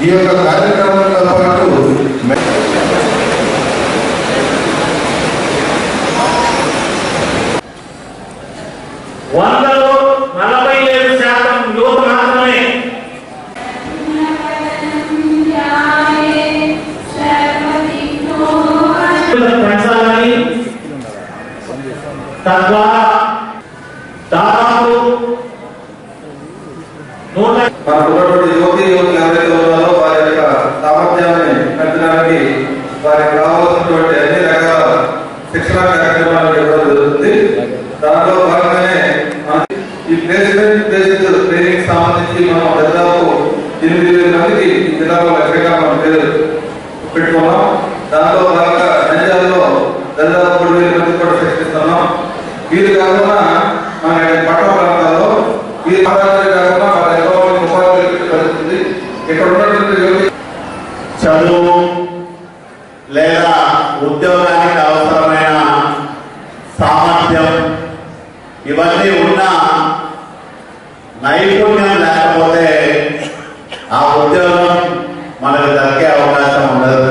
ఈ యొక్క కార్యక్రమంతో పాటు వందలో 47% యువత మాత్రమే పెంచాలని తద్వారా దాదాపు యువతి యువకులు ఎవరైతే ఉన్నారో వారి యొక్క సామర్థ్యాన్ని పెంచడానికి వారికి కావాల్సినటువంటి అన్ని రకాల శిక్షణ కార్యక్రమాలు ఇవ్వడం జరుగుతుంది. దాంట్లో భాగంగానే ఈ ప్లేస్మెంట్ బేస్డ్ ట్రైనింగ్ సంబంధించి మనం దాదాపు 8,000 మందికి ఈ జిల్లాలో లక్ష్యంగా మనం పేరు పెట్టుకున్నాం. దాంట్లో భాగంగా నంద్యాలలో దాదాపు 3,000 మంది కూడా శిక్షిస్తున్నాం. వీరు కాకుండా మన పట్టణ ప్రాంతాల్లో వీరు కాకుండా మన ఉపాధి కలుగుతుంది. ఇక్కడ ఉన్నటువంటి చదువు లేదా ఉద్యోగానికి అవసరమైన సామర్థ్యం ఇవన్నీ ఉన్న నైపుణ్యం లేకపోతే ఆ ఉద్యోగం మనకు దక్కే అవకాశం ఉండదు.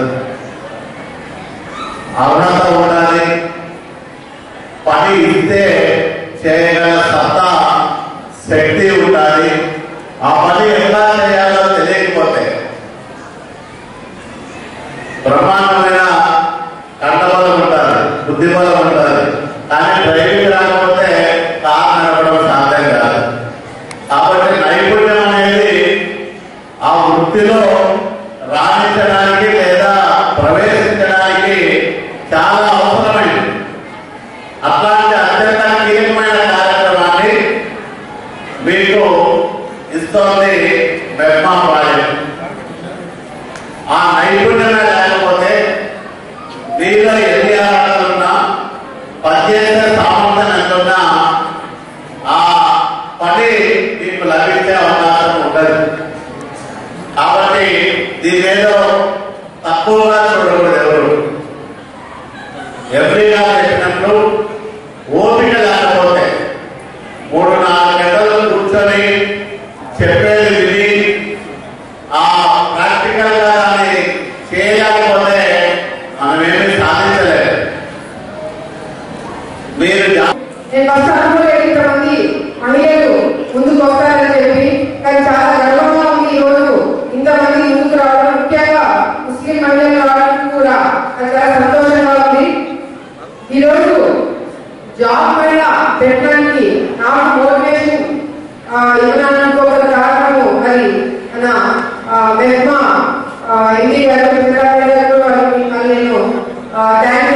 అర్హత ఉండాలి, పని ఇస్తే చేయగల సత్తా శక్తి ఉండాలి. ఆ పని ఎలా చేయాలో తెలియకపోతే బ్రహ్మాండమైన కండబలం ఉంటుంది, బుద్ధిబలం ఉంటుంది, కానీ డ్రైవింగ్ రాకపోతే కారు నడపడం సాధ్యం కాదు. కాబట్టి నైపుణ్యం అనేది ఆ వృత్తిలో రాణించడానికి లేదా ప్రవేశించడానికి చాలా అవసరమైంది. అట్లాంటి అత్యంత కీలకమైన కార్యక్రమాన్ని మీకు ఇస్తోంది మెప్మా ప్రాజెక్ట్. ఆ నైపుణ్యమే లేకపోతే మీలో ఎన్ని ఆటలున్నా పనిచేసే సామర్థ్యం ఎంతున్నా ఆ పని మీకు లభించే అవకాశం ఉండదు. కాబట్టి దీనిలో తక్కువగా చూడకూడదు. ఎవరు ఎవ్రీగా చెప్పినప్పుడు ఓపిక లేకపోతే 3-4 గంటలు కూర్చొని చెప్పేది విని ఆ ప్రాక్టికల్ గా దాన్ని చేయలేకపోతే మనమేమి సాధించలేదు. మీరు ఇంతమంది మహిళలు ముందుకు వస్తారని చెప్పి కానీ చాలా గర్వంగా ఉంది ఈ రోజు ఇంతమంది ముందుకు రావడం. ముఖ్యంగా ముస్లిం మహిళలు రావడానికి కూడా చాలా సంతోషంగా ఉంది. ఈరోజు జాబ్ పైన పెట్టడానికి నాకు మోటివేషన్ ఇవ్వడానికి ఒక కారణము మరి మన మెప్మా ఎండి గారు నేను థ్యాంక్